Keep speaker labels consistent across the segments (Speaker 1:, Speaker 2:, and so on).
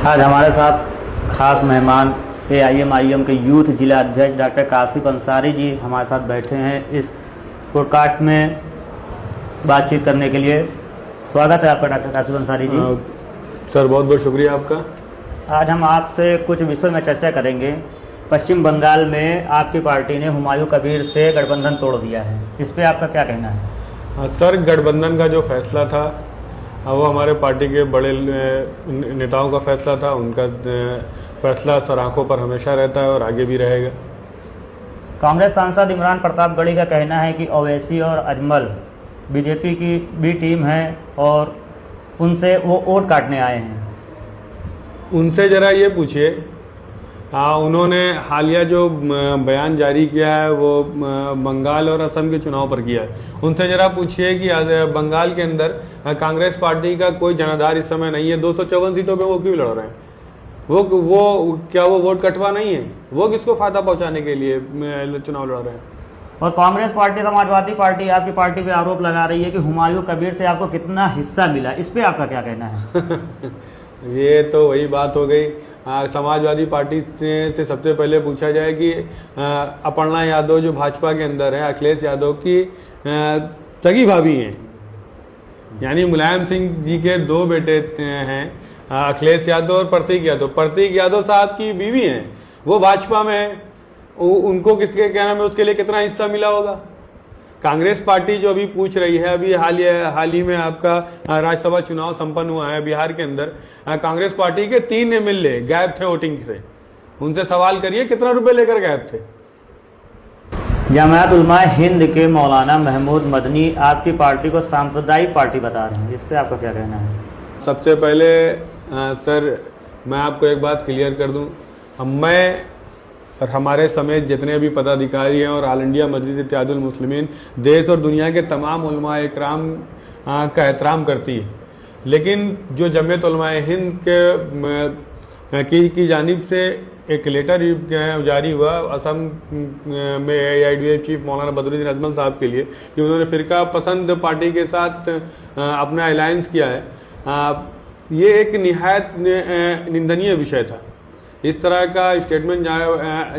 Speaker 1: आज हमारे साथ खास मेहमान AIM के यूथ जिला अध्यक्ष डॉक्टर कासिफ अंसारी जी हमारे साथ बैठे हैं इस पॉडकास्ट में बातचीत करने के लिए। स्वागत है आपका डॉक्टर कासिफ अंसारी जी।
Speaker 2: सर बहुत बहुत शुक्रिया आपका।
Speaker 1: आज हम आपसे कुछ विषय में चर्चा करेंगे। पश्चिम बंगाल में आपकी पार्टी ने हुमायूं कबीर से गठबंधन तोड़ दिया है, इस पे आपका क्या कहना है?
Speaker 2: सर गठबंधन का जो फैसला था वो हमारे पार्टी के बड़े नेताओं का फैसला था। उनका फैसला सर आंखों पर हमेशा रहता है और आगे भी रहेगा।
Speaker 1: कांग्रेस सांसद इमरान प्रतापगढ़ी का कहना है कि ओवैसी और अजमल बीजेपी की भी टीम है और उनसे वो वोट काटने आए हैं।
Speaker 2: उनसे ज़रा ये पूछिए, उन्होंने हालिया जो बयान जारी किया है वो बंगाल और असम के चुनाव पर किया है। उनसे ज़रा पूछिए कि बंगाल के अंदर कांग्रेस पार्टी का कोई जनाधार इस समय नहीं है। 254 सीटों पे वो क्यों लड़ रहे हैं? वो क्या वो वोट कटवा नहीं है? वो किसको फायदा पहुंचाने के लिए चुनाव लड़ रहे हैं?
Speaker 1: और कांग्रेस पार्टी, समाजवादी पार्टी आपकी पार्टी पे आरोप लगा रही है कि हुमायूं कबीर से आपको कितना हिस्सा मिला, इस पे आपका क्या कहना है?
Speaker 2: ये तो वही बात हो गई। समाजवादी पार्टी से सबसे पहले पूछा जाए कि अपर्णा यादव जो भाजपा के अंदर है, अखिलेश यादव की सगी भाभी हैं, यानी मुलायम सिंह जी के दो बेटे हैं, अखिलेश यादव और प्रतीक यादव। प्रतीक यादव साहब की बीवी हैं, वो भाजपा में है। उनको किसके क्या नाम है, उसके लिए कितना हिस्सा मिला होगा? कांग्रेस पार्टी जो अभी पूछ रही है, अभी हाल ही में आपका राज्यसभा चुनाव संपन्न हुआ है बिहार के अंदर, कांग्रेस पार्टी के 3 MLA गायब थे वोटिंग से। उनसे सवाल करिए कितना रुपए लेकर गायब थे।
Speaker 1: जमात उलमाए हिंद के मौलाना महमूद मदनी आपकी पार्टी को सांप्रदायिक पार्टी बता रहे हैं, इस पे आपका क्या कहना है?
Speaker 2: सबसे पहले सर मैं आपको एक बात क्लियर कर दूं, मैं और हमारे समेत जितने भी पदाधिकारी हैं और ऑल इंडिया मजलिस इत्तेहादुल मुस्लिमीन देश और दुनिया के तमाम उलमाए इकराम का एहतराम करती है, लेकिन जो जमीयत उलमाए हिंद की जानिब से एक लेटर जारी हुआ असम में AIDF चीफ मौलाना बदरुद्दीन अजमल साहब के लिए कि उन्होंने फ़िरका पसंद पार्टी के साथ अपना अलायंस किया है, ये एक निहायत निंदनीय विषय था। इस तरह का स्टेटमेंट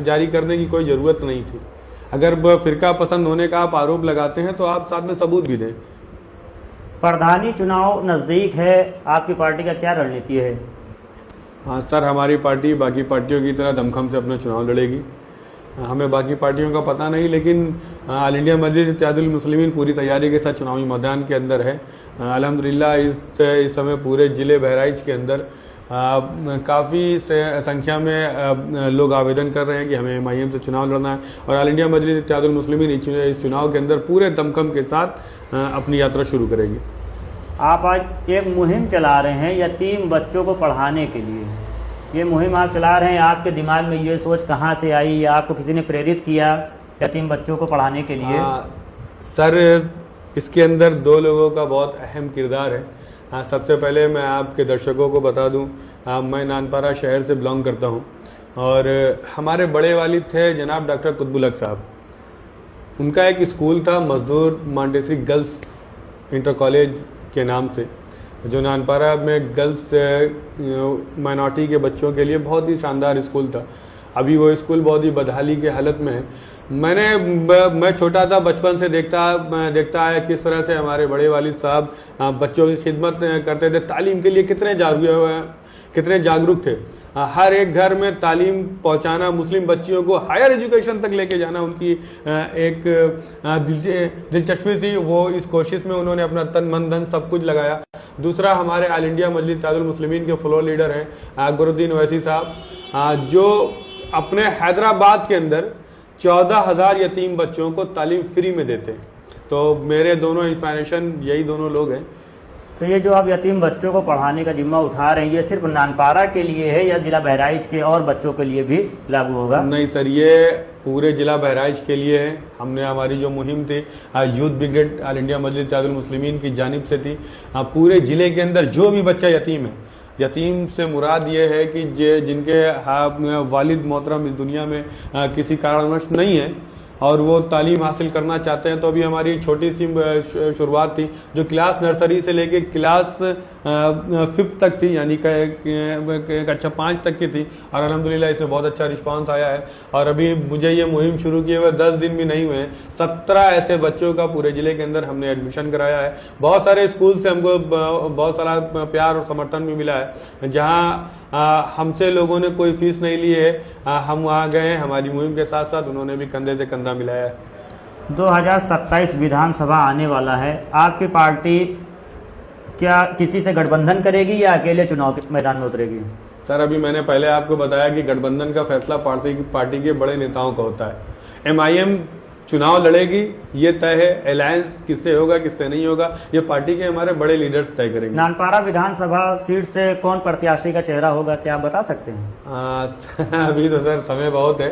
Speaker 2: जारी करने की कोई ज़रूरत नहीं थी। अगर फ़िरका पसंद होने का आप आरोप लगाते हैं तो आप साथ में सबूत भी दें।
Speaker 1: प्रधानी चुनाव नज़दीक है, आपकी पार्टी का क्या रणनीति है?
Speaker 2: हाँ सर, हमारी पार्टी बाकी पार्टियों की तरह दमखम से अपना चुनाव लड़ेगी। हमें बाकी पार्टियों का पता नहीं, लेकिन ऑल इंडिया मजलिस इत्तेहादुल मुस्लिमीन पूरी तैयारी के साथ चुनावी मैदान के अंदर है। अल्हम्दुलिल्लाह इस समय पूरे ज़िले बहराइच के अंदर काफ़ी संख्या में लोग आवेदन कर रहे हैं कि हमें MIM से चुनाव लड़ना है और ऑल इंडिया मजलिस इत्तेहादुल मुस्लिमीन इस चुनाव के अंदर पूरे दमखम के साथ अपनी यात्रा शुरू करेगी।
Speaker 1: आप आज एक मुहिम चला रहे हैं यतीम बच्चों को पढ़ाने के लिए। ये मुहिम आप चला रहे हैं, आपके दिमाग में ये सोच कहाँ से आई या आपको किसी ने प्रेरित किया यतीम बच्चों को पढ़ाने के लिए?
Speaker 2: सर इसके अंदर 2 लोगों का बहुत अहम किरदार है। सबसे पहले मैं आपके दर्शकों को बता दूं, मैं नानपारा शहर से बिलोंग करता हूं और हमारे बड़े वालिद थे जनाब डॉक्टर कुतुबुल हक साहब। उनका एक स्कूल था मजदूर मॉन्टेसरी गर्ल्स इंटर कॉलेज के नाम से, जो नानपारा में गर्ल्स माइनॉरिटी के बच्चों के लिए बहुत ही शानदार स्कूल था। अभी वो स्कूल बहुत ही बदहाली के हालत में है। मैं छोटा था, बचपन से देखता आया किस तरह से हमारे बड़े वालिद साहब बच्चों की खिदमत करते थे, तालीम के लिए कितने जागरूक थे। हर एक घर में तालीम पहुंचाना, मुस्लिम बच्चियों को हायर एजुकेशन तक लेके जाना उनकी एक दिलचस्पी थी। वो इस कोशिश में उन्होंने अपना तन मन धन सब कुछ लगाया। दूसरा, हमारे ऑल इंडिया मजलिस इत्तेहादुल मुस्लिमीन के फ्लोर लीडर हैं गुरुद्दीन ओवैसी साहब, जो अपने हैदराबाद के अंदर 14,000 यतीम बच्चों को तालीम फ्री में देते हैं। तो मेरे दोनों इंस्पिरेशन यही दोनों लोग हैं।
Speaker 1: तो ये जो आप यतीम बच्चों को पढ़ाने का जिम्मा उठा रहे हैं, ये सिर्फ नानपारा के लिए है या जिला बहराइच के और बच्चों के लिए भी लागू होगा?
Speaker 2: नहीं सर, ये पूरे जिला बहराइच के लिए है। हमारी जो मुहिम थी यूथ ब्रिगेड ऑल इंडिया मजलिस इत्तेहादुल मुस्लिमीन की जानिब से थी। पूरे जिले के अंदर जो भी बच्चा यतीम है, यतीम से मुराद ये है कि जिनके वालिद मोहतरम इस दुनिया में किसी कारणवश नहीं है, और वो तालीम हासिल करना चाहते हैं, तो अभी हमारी छोटी सी शुरुआत थी जो क्लास नर्सरी से लेके क्लास 5th तक थी, यानी कक्षा 5 तक की थी। और अल्हम्दुलिल्लाह इसमें बहुत अच्छा रिस्पांस आया है। और अभी मुझे ये मुहिम शुरू किए हुए 10 दिन भी नहीं हुए हैं, 17 ऐसे बच्चों का पूरे ज़िले के अंदर हमने एडमिशन कराया है। बहुत सारे स्कूल से हमको बहुत सारा प्यार और समर्थन भी मिला है, जहाँ हमसे लोगों ने कोई फीस नहीं ली है, हम वहाँ गए हैं, हमारी मुहिम के साथ साथ उन्होंने भी कंधे से कंधा मिलाया है।
Speaker 1: 2027 विधानसभा आने वाला है, आपकी पार्टी क्या किसी से गठबंधन करेगी या अकेले चुनाव के मैदान में उतरेगी?
Speaker 2: सर, अभी मैंने पहले आपको बताया कि गठबंधन का फैसला पार्टी के बड़े नेताओं का होता है। MIM चुनाव लड़ेगी, ये तय है। अलायंस किससे होगा किससे नहीं होगा, ये पार्टी के हमारे बड़े लीडर्स तय करेंगे।
Speaker 1: नानपारा विधानसभा सीट से कौन प्रत्याशी का चेहरा होगा, क्या आप बता सकते हैं?
Speaker 2: अभी तो सर समय बहुत है,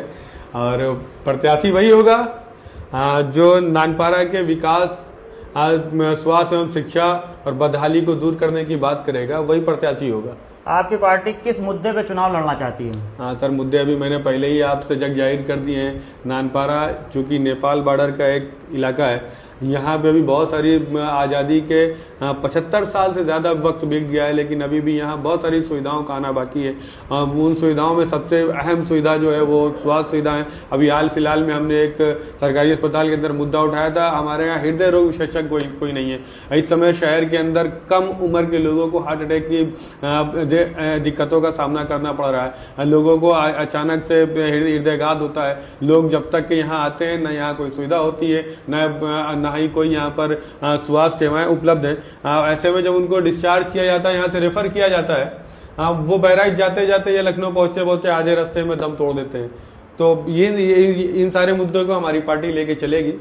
Speaker 2: और प्रत्याशी वही होगा जो नानपारा के विकास, स्वास्थ्य एवं शिक्षा और बदहाली को दूर करने की बात करेगा, वही प्रत्याशी होगा।
Speaker 1: आपकी पार्टी किस मुद्दे पे चुनाव लड़ना चाहती है?
Speaker 2: हाँ सर, मुद्दे अभी मैंने पहले ही आपसे जग जाहिर कर दिए हैं। नानपारा चूँकि नेपाल बॉर्डर का एक इलाका है, यहाँ पे भी बहुत सारी आज़ादी के 75 साल से ज़्यादा वक्त बीत गया है, लेकिन अभी भी यहाँ बहुत सारी सुविधाओं का आना बाकी है। उन सुविधाओं में सबसे अहम सुविधा जो है वो स्वास्थ्य सुविधा है। अभी हाल फिलहाल में हमने एक सरकारी अस्पताल के अंदर मुद्दा उठाया था, हमारे यहाँ हृदय रोग विशेषज्ञ कोई नहीं है। इस समय शहर के अंदर कम उम्र के लोगों को हार्ट अटैक की दिक्कतों का सामना करना पड़ रहा है। लोगों को अचानक से हृदयघात होता है। लोग जब तक के यहाँ आते हैं, न यहाँ कोई सुविधा होती है, न ही कोई यहाँ पर स्वास्थ्य सेवाएं उपलब्ध हैं। ऐसे में जब उनको डिस्चार्ज किया जाता है, यहाँ से रेफर किया जाता है, वो बहराइच जाते जाते या लखनऊ पहुंचते पहुंचते आधे रास्ते में दम तोड़ देते हैं। तो ये इन सारे मुद्दों को हमारी पार्टी लेके चलेगी।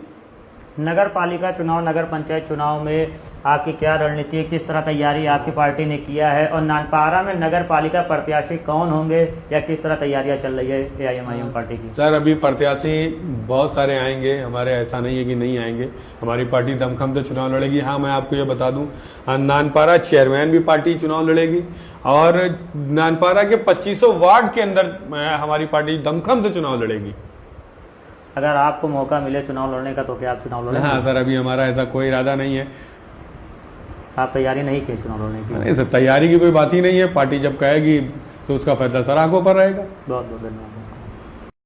Speaker 1: नगर पालिका चुनाव, नगर पंचायत चुनाव में आपकी क्या रणनीति है, किस तरह तैयारी आपकी पार्टी ने किया है, और नानपारा में नगर पालिका प्रत्याशी कौन होंगे या किस तरह तैयारियां चल रही है AIM पार्टी की?
Speaker 2: सर, अभी प्रत्याशी बहुत सारे आएंगे हमारे, ऐसा नहीं है कि नहीं आएंगे। हमारी पार्टी दमखम से चुनाव लड़ेगी। हाँ, मैं आपको ये बता दूं, नानपारा चेयरमैन भी पार्टी चुनाव लड़ेगी, और नानपारा के 2500 वार्ड के अंदर हमारी पार्टी दमखम से चुनाव लड़ेगी।
Speaker 1: अगर आपको मौका मिले चुनाव लड़ने का तो क्या आप चुनाव लड़ेंगे?
Speaker 2: हाँ सर, अभी हमारा ऐसा कोई इरादा नहीं है।
Speaker 1: आप तैयारी नहीं की चुनाव लड़ने की?
Speaker 2: नहीं सर, तैयारी की कोई बात ही नहीं है। पार्टी जब कहेगी तो उसका फैसला सर आंखों पर रहेगा।
Speaker 1: बहुत बहुत धन्यवाद।